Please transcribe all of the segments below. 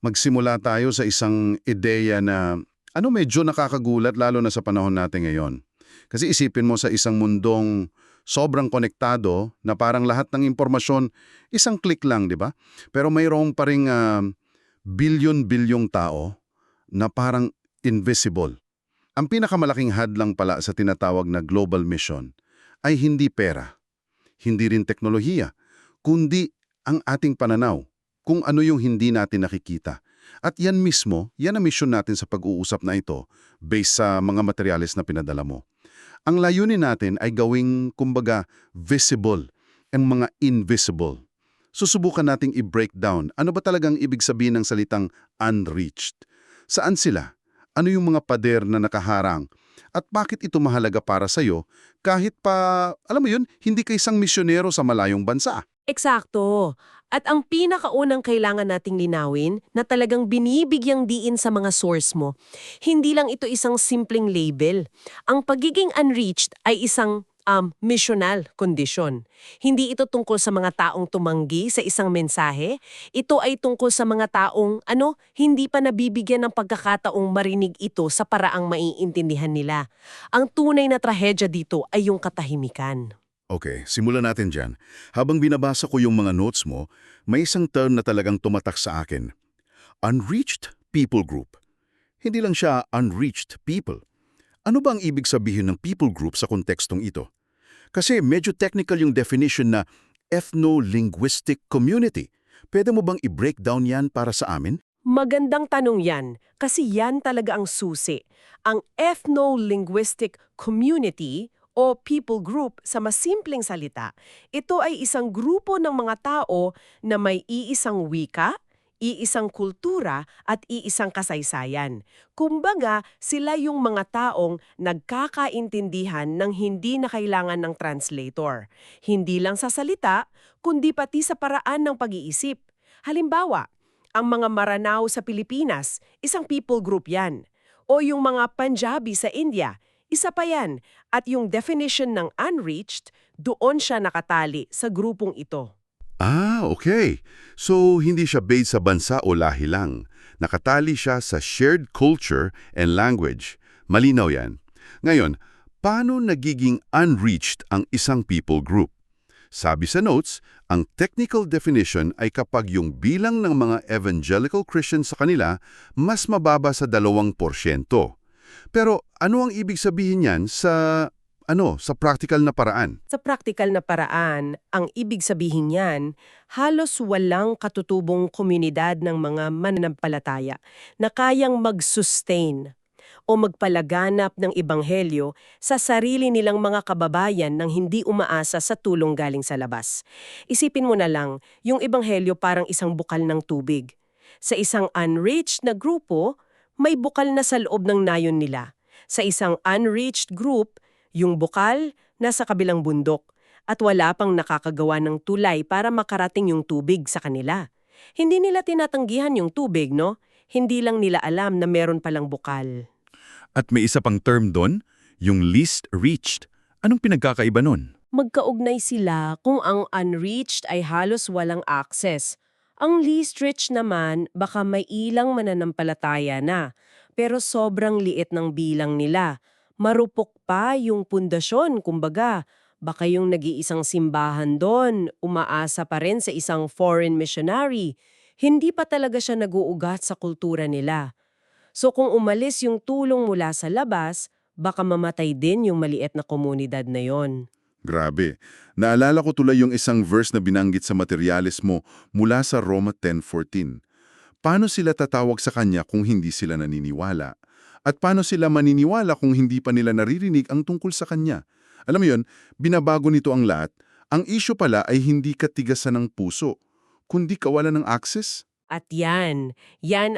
Magsimula tayo sa isang ideya na medyo nakakagulat lalo na sa panahon natin ngayon. Kasi isipin mo sa isang mundong sobrang konektado na parang lahat ng impormasyon isang click lang, di ba? Pero mayroong pa ring bilyon-bilyong tao na parang invisible. Ang pinakamalaking hadlang pala sa tinatawag na global mission ay hindi pera, hindi rin teknolohiya, kundi ang ating pananaw, kung ano yung hindi natin nakikita. At yan mismo, yan ang mission natin sa pag-uusap na ito based sa mga materyales na pinadala mo. Ang layunin natin ay gawing, kumbaga, visible ang mga invisible. Susubukan nating i-breakdown ano ba talagang ibig sabihin ng salitang unreached. Saan sila? Ano yung mga pader na nakaharang? At bakit ito mahalaga para sa'yo kahit pa, alam mo yun, hindi ka isang misyonero sa malayong bansa? Eksakto. At ang pinakaunang kailangan nating linawin na talagang binibigyang diin sa mga source mo, hindi lang ito isang simpleng label. Ang pagiging unreached ay isang missional condition. Hindi ito tungkol sa mga taong tumanggi sa isang mensahe. Ito ay tungkol sa mga taong hindi pa nabibigyan ng pagkakataong marinig ito sa paraang maiintindihan nila. Ang tunay na trahedya dito ay yung katahimikan. Okay, simulan natin dyan. Habang binabasa ko yung mga notes mo, may isang term na talagang tumatak sa akin. Unreached people group. Hindi lang siya unreached people. Ano ba ang ibig sabihin ng people group sa kontekstong ito? Kasi medyo technical yung definition na ethno-linguistic community. Pwede mo bang i-breakdown yan para sa amin? Magandang tanong yan, kasi yan talaga ang susi. Ang ethno-linguistic community o people group sa mas simpleng salita, ito ay isang grupo ng mga tao na may iisang wika, iisang kultura at iisang kasaysayan. Kumbaga, sila yung mga taong nagkakaintindihan ng hindi na kailangan ng translator. Hindi lang sa salita, kundi pati sa paraan ng pag-iisip. Halimbawa, ang mga Maranao sa Pilipinas, isang people group yan. O yung mga Punjabi sa India, isa pa yan. At yung definition ng unreached, doon siya nakatali sa grupong ito. Ah, okay. So, hindi siya based sa bansa o lahi lang. Nakatali siya sa shared culture and language. Malinaw yan. Ngayon, paano nagiging unreached ang isang people group? Sabi sa notes, ang technical definition ay kapag yung bilang ng mga evangelical Christians sa kanila mas mababa sa 2%. Pero ano ang ibig sabihin yan sa practical na paraan? Sa praktikal na paraan, ang ibig sabihin niyan, halos walang katutubong komunidad ng mga mananampalataya na kayang mag-sustain o magpalaganap ng ebanghelyo sa sarili nilang mga kababayan nang hindi umaasa sa tulong galing sa labas. Isipin mo na lang, yung ebanghelyo parang isang bukal ng tubig. Sa isang unreached na grupo, may bukal na sa loob ng nayon nila. Sa isang unreached group, yung bukal nasa kabilang bundok at wala pang nakakagawa ng tulay para makarating yung tubig sa kanila. Hindi nila tinatanggihan yung tubig, no? Hindi lang nila alam na meron palang bukal. At may isa pang term doon, yung least reached. Anong pinagkakaiba nun? Magkaugnay sila kung ang unreached ay halos walang access. Ang least reached naman baka may ilang mananampalataya na, pero sobrang liit ng bilang nila. Marupok pa yung pundasyon, kumbaga. Baka yung nag-iisang simbahan doon, umaasa pa rin sa isang foreign missionary. Hindi pa talaga siya nag-uugat sa kultura nila. So kung umalis yung tulong mula sa labas, baka mamatay din yung maliit na komunidad na yon. Grabe. Naalala ko tuloy yung isang verse na binanggit sa materyales mo mula sa Roma 10:14. Paano sila tatawag sa kanya kung hindi sila naniniwala? At paano sila maniniwala kung hindi pa nila naririnig ang tungkol sa kanya? Alam mo yun, binabago nito ang lahat. Ang issue pala ay hindi katigasan ng puso, kundi kawalan ng access. At yan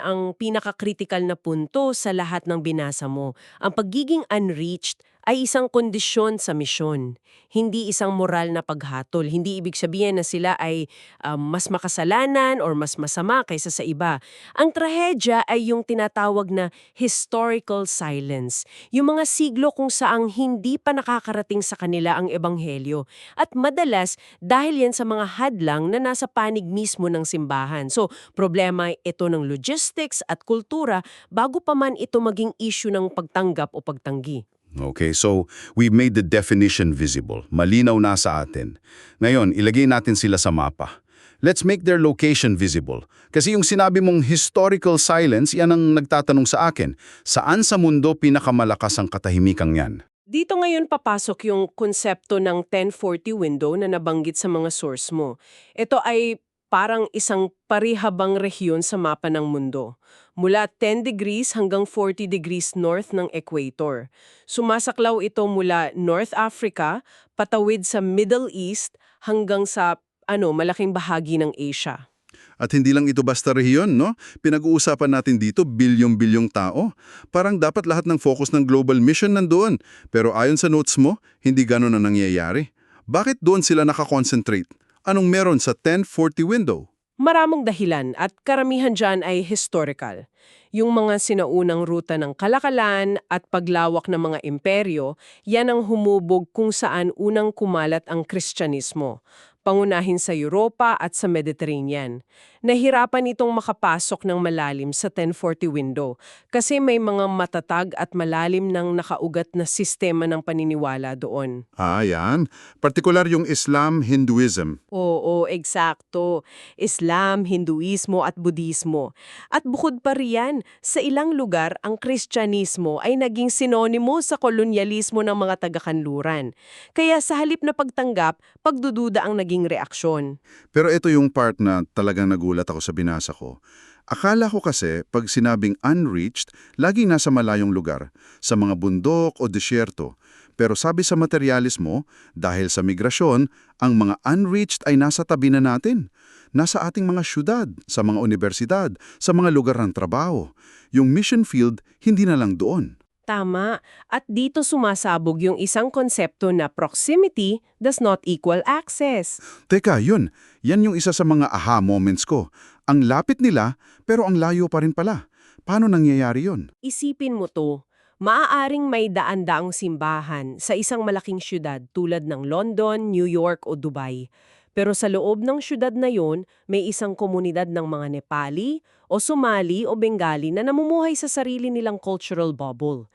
ang pinaka-critical na punto sa lahat ng binasa mo. Ang pagiging unreached ay isang kondisyon sa misyon, hindi isang moral na paghatol. Hindi ibig sabihin na sila ay mas makasalanan or mas masama kaysa sa iba. Ang trahedya ay yung tinatawag na historical silence, yung mga siglo kung saang hindi pa nakakarating sa kanila ang ebanghelyo. At madalas, dahil yan sa mga hadlang na nasa panig mismo ng simbahan. So, problema ito ng logistics at kultura bago pa man ito maging issue ng pagtanggap o pagtanggi. Okay, so we made the definition visible. Malinaw na sa atin. Ngayon, ilagay natin sila sa mapa. Let's make their location visible. Kasi yung sinabi mong historical silence, yan ang nagtatanong sa akin. Saan sa mundo pinakamalakas ang katahimikang yan? Dito ngayon papasok yung konsepto ng 1040 window na nabanggit sa mga source mo. Ito ay parang isang parihabang rehiyon sa mapa ng mundo. Mula 10 degrees hanggang 40 degrees north ng equator. Sumasaklaw ito mula North Africa, patawid sa Middle East, hanggang sa malaking bahagi ng Asia. At hindi lang ito basta rehiyon, no? Pinag-uusapan natin dito bilyong-bilyong tao. Parang dapat lahat ng focus ng global mission nandoon. Pero ayon sa notes mo, hindi gano'n na nangyayari. Bakit doon sila nakakonsentrate? Anong meron sa 1040 window? Maraming dahilan at karamihan dyan ay historical. Yung mga sinaunang ruta ng kalakalan at paglawak ng mga imperyo, yan ang humubog kung saan unang kumalat ang Kristyanismo, pangunahin sa Europa at sa Mediterranean. Nahirapan itong makapasok ng malalim sa 1040 window kasi may mga matatag at malalim ng nakaugat na sistema ng paniniwala doon. Ah, yan. Partikular yung Islam, Hinduism. Oo, eksakto. Islam, Hinduismo at Budismo. At bukod pa riyan, sa ilang lugar ang Kristyanismo ay naging sinonimo sa kolonyalismo ng mga taga-kanluran. Kaya sa halip na pagtanggap, pagdududa ang naging reaksyon. Pero ito yung part na talagang nagulat ako sa binasa ko. Akala ko kasi pag sinabing unreached, laging nasa malayong lugar, sa mga bundok o disyerto. Pero sabi sa materialis mo, dahil sa migrasyon, ang mga unreached ay nasa tabi na natin. Nasa ating mga syudad, sa mga universidad, sa mga lugar ng trabaho. Yung mission field, hindi na lang doon. Tama. At dito sumasabog yung isang konsepto na proximity does not equal access. Teka, yun. Yan yung isa sa mga aha moments ko. Ang lapit nila, pero ang layo pa rin pala. Paano nangyayari yun? Isipin mo to, maaaring may daan-daang simbahan sa isang malaking syudad tulad ng London, New York o Dubai. Pero sa loob ng syudad na yon, may isang komunidad ng mga Nepali o Somali o Bengali na namumuhay sa sarili nilang cultural bubble.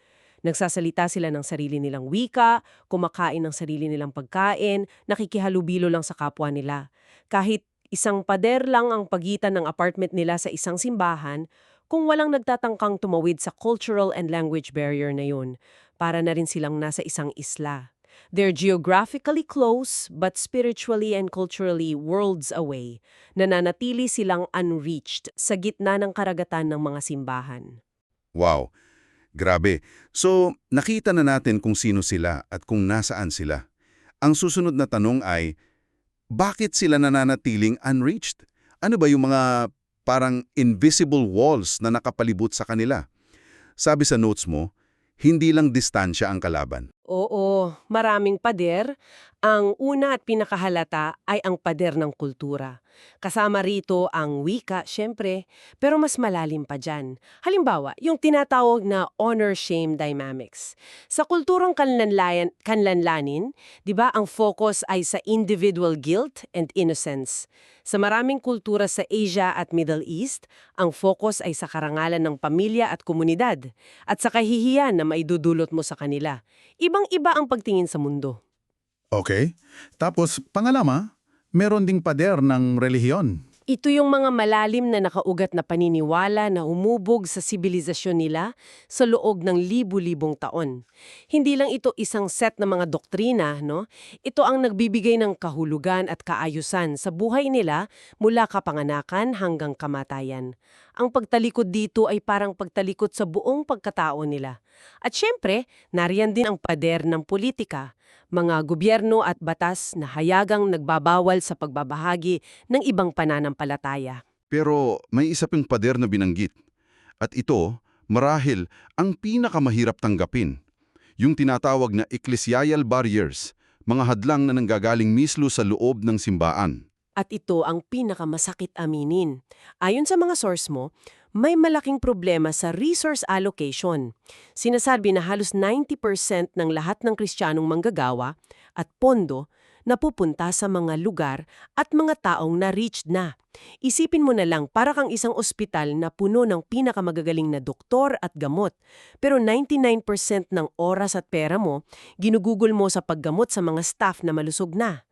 Nagsasalita sila ng sarili nilang wika, kumakain ng sarili nilang pagkain, nakikihalubilo lang sa kapwa nila. Kahit isang pader lang ang pagitan ng apartment nila sa isang simbahan, kung walang nagtatangkang tumawid sa cultural and language barrier na yun, para na rin silang nasa isang isla. They're geographically close but spiritually and culturally worlds away. Nananatili silang unreached sa gitna ng karagatan ng mga simbahan. Wow, grabe. So, nakita na natin kung sino sila at kung nasaan sila. Ang susunod na tanong ay, bakit sila nananatiling unreached? Ano ba yung mga parang invisible walls na nakapalibot sa kanila? Sabi sa notes mo, hindi lang distansya ang kalaban. Oo, maraming pader. Ang una at pinakahalata ay ang pader ng kultura. Kasama rito ang wika, syempre, pero mas malalim pa dyan. Halimbawa, yung tinatawag na honor-shame dynamics. Sa kulturang kanlanlanin, di ba, ang focus ay sa individual guilt and innocence. Sa maraming kultura sa Asia at Middle East, ang focus ay sa karangalan ng pamilya at komunidad at sa kahihiyan na maidudulot mo sa kanila. Ibang-iba ang pagtingin sa mundo. Okay. Tapos, pangalama, meron ding pader ng relihiyon. Ito yung mga malalim na nakaugat na paniniwala na umubog sa sibilisasyon nila sa loob ng libu-libong taon. Hindi lang ito isang set ng mga doktrina, no? Ito ang nagbibigay ng kahulugan at kaayusan sa buhay nila mula kapanganakan hanggang kamatayan. Ang pagtalikod dito ay parang pagtalikod sa buong pagkatao nila. At syempre, nariyan din ang pader ng politika, mga gobyerno at batas na hayagang nagbabawal sa pagbabahagi ng ibang pananampalataya. Pero may isa pang pader na binanggit. At ito, marahil, ang pinakamahirap tanggapin. Yung tinatawag na ecclesial barriers, mga hadlang na nanggagaling mislo sa loob ng simbaan. At ito ang pinakamasakit aminin. Ayon sa mga source mo, may malaking problema sa resource allocation. Sinasabi na halos 90% ng lahat ng Kristiyanong manggagawa at pondo napupunta sa mga lugar at mga taong na-reached na. Isipin mo na lang para kang isang ospital na puno ng pinakamagagaling na doktor at gamot. Pero 99% ng oras at pera mo, ginugugol mo sa paggamot sa mga staff na malusog na.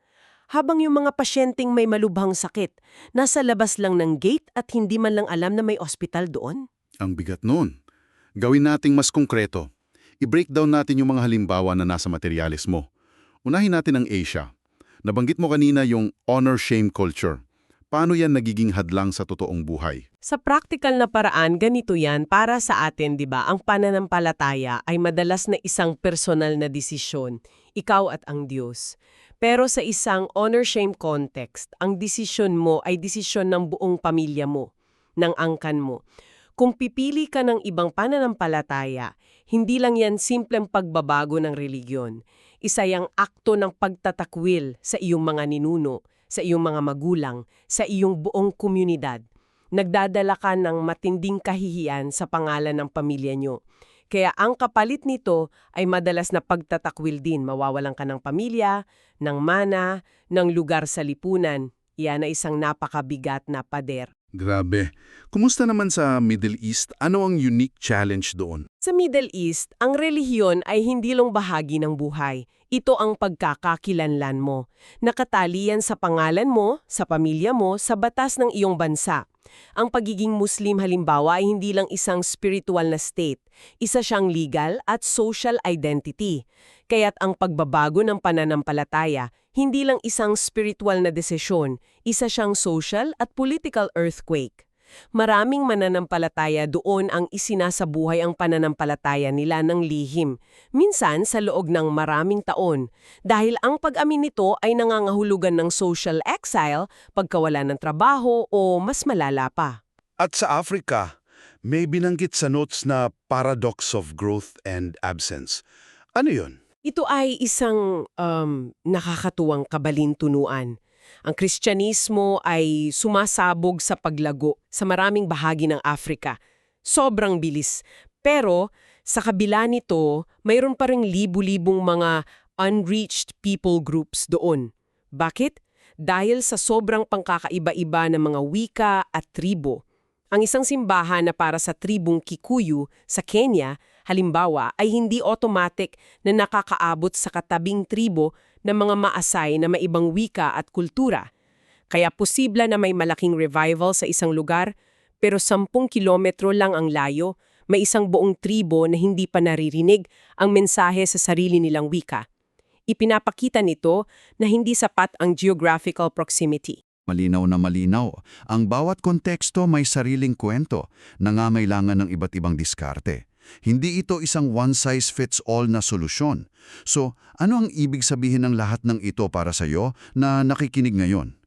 Habang yung mga pasyenteng may malubhang sakit, nasa labas lang ng gate at hindi man lang alam na may ospital doon. Ang bigat nun. Gawin nating mas konkreto. I-breakdown natin yung mga halimbawa na nasa materialis mo. Unahin natin ang Asia. Nabanggit mo kanina yung honor-shame culture. Paano yan nagiging hadlang sa totoong buhay? Sa practical na paraan, ganito yan para sa atin, di ba? Ang pananampalataya ay madalas na isang personal na desisyon, ikaw at ang Diyos. Pero sa isang honor-shame context, ang desisyon mo ay desisyon ng buong pamilya mo, ng angkan mo. Kung pipili ka ng ibang pananampalataya, hindi lang yan simpleng pagbabago ng religiyon. Isa yang akto ng pagtatakwil sa iyong mga ninuno, sa iyong mga magulang, sa iyong buong komunidad. Nagdadala ka ng matinding kahihiyan sa pangalan ng pamilya nyo. Kaya ang kapalit nito ay madalas na pagtatakwil din. Mawawalan ka ng pamilya, ng mana, ng lugar sa lipunan. Iyan ay isang napakabigat na pader. Grabe. Kumusta naman sa Middle East? Ano ang unique challenge doon? Sa Middle East, ang relihiyon ay hindi lang bahagi ng buhay. Ito ang pagkakakilanlan mo. Nakatali yan sa pangalan mo, sa pamilya mo, sa batas ng iyong bansa. Ang pagiging Muslim halimbawa ay hindi lang isang spiritual na state. Isa siyang legal at social identity. Kaya't ang pagbabago ng pananampalataya, hindi lang isang spiritual na desisyon, isa siyang social at political earthquake. Maraming mananampalataya doon ang isinasabuhay ang pananampalataya nila ng lihim, minsan sa loob ng maraming taon, dahil ang pag-amin nito ay nangangahulugan ng social exile, pagkawala ng trabaho o mas malala pa. At sa Africa, may binanggit sa notes na paradox of growth and absence. Ano yun? Ito ay isang nakakatuwang kabalintunuan. Ang Kristyanismo ay sumasabog sa paglago sa maraming bahagi ng Afrika. Sobrang bilis. Pero sa kabila nito, mayroon pa ring libu-libong mga unreached people groups doon. Bakit? Dahil sa sobrang pangkakaiba-iba ng mga wika at tribo. Ang isang simbahan na para sa tribong Kikuyu sa Kenya, halimbawa, ay hindi automatic na nakakaabot sa katabing tribo ng mga Maasai na may ibang wika at kultura. Kaya posible na may malaking revival sa isang lugar, pero 10 kilometro lang ang layo, may isang buong tribo na hindi pa naririnig ang mensahe sa sarili nilang wika. Ipinapakita nito na hindi sapat ang geographical proximity. Malinaw na malinaw. Ang bawat konteksto may sariling kwento, nangangailangan ng iba't ibang diskarte. Hindi ito isang one-size-fits-all na solusyon. So, ano ang ibig sabihin ng lahat ng ito para sa iyo na nakikinig ngayon?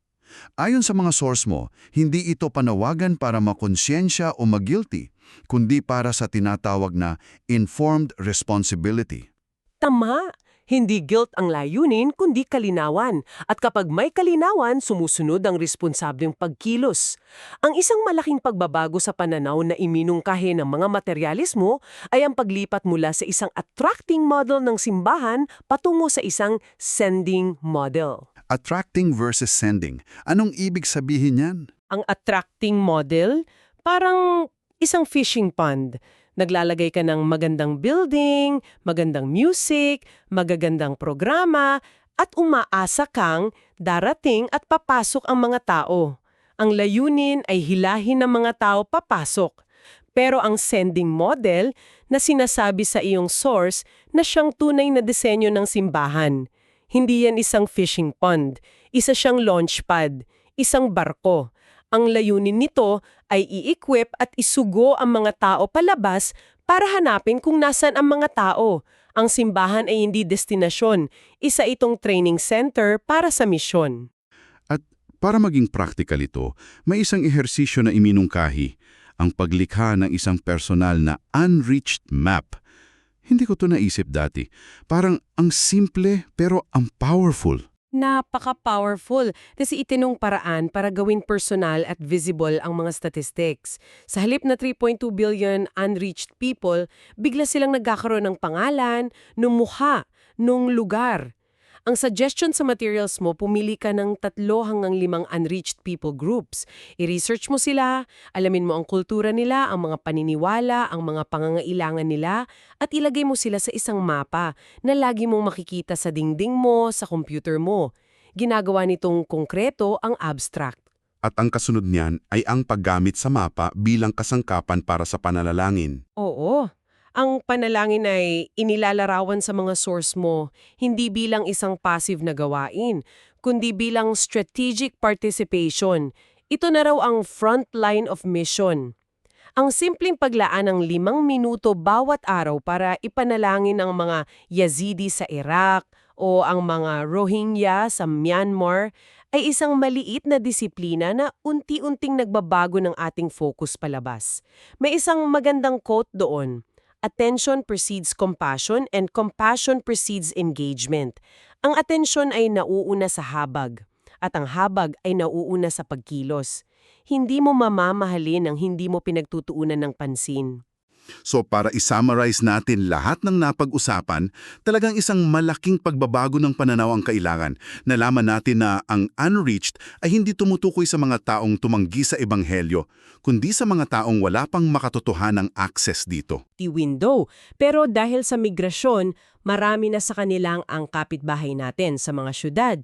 Ayon sa mga source mo, hindi ito panawagan para makonsensya o mag-guilty, kundi para sa tinatawag na informed responsibility. Tama! Hindi guilt ang layunin, kundi kalinawan. At kapag may kalinawan, sumusunod ang responsableng pagkilos. Ang isang malaking pagbabago sa pananaw na iminungkahi ng mga materyalismo ay ang paglipat mula sa isang attracting model ng simbahan patungo sa isang sending model. Attracting versus sending. Anong ibig sabihin yan? Ang attracting model, parang isang fishing pond. Naglalagay ka ng magandang building, magandang music, magagandang programa, at umaasa kang darating at papasok ang mga tao. Ang layunin ay hilahin ng mga tao papasok. Pero ang sending model na sinasabi sa iyong source na siyang tunay na disenyo ng simbahan. Hindi yan isang fishing pond, isa siyang launchpad, isang barko. Ang layunin nito ay i-equip at isugo ang mga tao palabas para hanapin kung nasan ang mga tao. Ang simbahan ay hindi destinasyon, isa itong training center para sa misyon. At para maging practical ito, may isang ehersisyo na iminungkahi, ang paglikha ng isang personal na unreached map. Hindi ko to naisip dati. Parang ang simple pero ang powerful. Napaka-powerful kasi itinong paraan para gawin personal at visible ang mga statistics. Sa halip na 3.2 billion unreached people, bigla silang nagkakaroon ng pangalan, nung mukha, nung lugar. Ang suggestion sa materials mo, pumili ka ng 3 hanggang 5 unreached people groups. I-research mo sila, alamin mo ang kultura nila, ang mga paniniwala, ang mga pangangailangan nila, at ilagay mo sila sa isang mapa na lagi mong makikita sa dingding mo, sa computer mo. Ginagawa nitong konkreto ang abstract. At ang kasunod niyan ay ang paggamit sa mapa bilang kasangkapan para sa pananalangin. Oo. Ang panalangin ay inilalarawan sa mga source mo, hindi bilang isang passive na gawain, kundi bilang strategic participation. Ito na raw ang front line of mission. Ang simpleng paglaan ng 5 minuto bawat araw para ipanalangin ang mga Yazidi sa Iraq o ang mga Rohingya sa Myanmar ay isang maliit na disiplina na unti-unting nagbabago ng ating focus palabas. May isang magandang quote doon. Attention precedes compassion and compassion precedes engagement. Ang atensyon ay nauuna sa habag at ang habag ay nauuna sa pagkilos. Hindi mo mamamahalin ang hindi mo pinagtutuunan ng pansin. So para i-summarize natin lahat ng napag-usapan, talagang isang malaking pagbabago ng pananaw ang kailangan. Nalaman natin na ang unreached ay hindi tumutukoy sa mga taong tumanggi sa ebanghelyo, kundi sa mga taong wala pang makatotohanang access dito. Window. Pero dahil sa migrasyon, marami na sa kanilang ang kapitbahay natin sa mga syudad.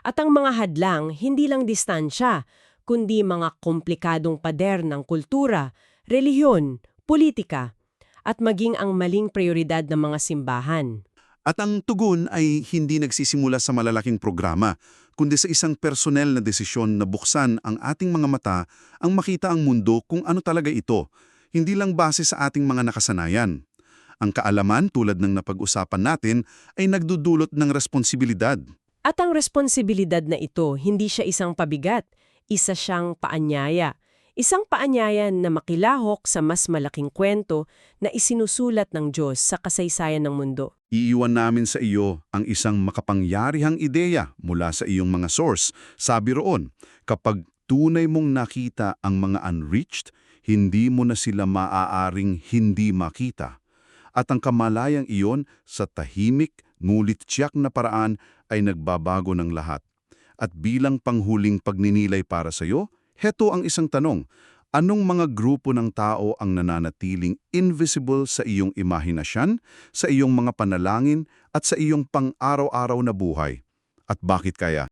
At ang mga hadlang, hindi lang distansya, kundi mga komplikadong pader ng kultura, relihiyon, politika, at maging ang maling prioridad ng mga simbahan. At ang tugon ay hindi nagsisimula sa malalaking programa, kundi sa isang personal na desisyon na buksan ang ating mga mata ang makita ang mundo kung ano talaga ito, hindi lang base sa ating mga nakasanayan. Ang kaalaman tulad ng napag-usapan natin ay nagdudulot ng responsibilidad. At ang responsibilidad na ito, hindi siya isang pabigat, isa siyang paanyaya. Isang paanyaya na makilahok sa mas malaking kwento na isinusulat ng Diyos sa kasaysayan ng mundo. Iiwan namin sa iyo ang isang makapangyarihang ideya mula sa iyong mga source. Sabi roon, kapag tunay mong nakita ang mga unreached, hindi mo na sila maaaring hindi makita. At ang kamalayang iyon sa tahimik, ngulit tiyak na paraan ay nagbabago ng lahat. At bilang panghuling pagninilay para sa iyo, heto ang isang tanong, anong mga grupo ng tao ang nananatiling invisible sa iyong imahinasyon, sa iyong mga panalangin at sa iyong pang-araw-araw na buhay? At bakit kaya?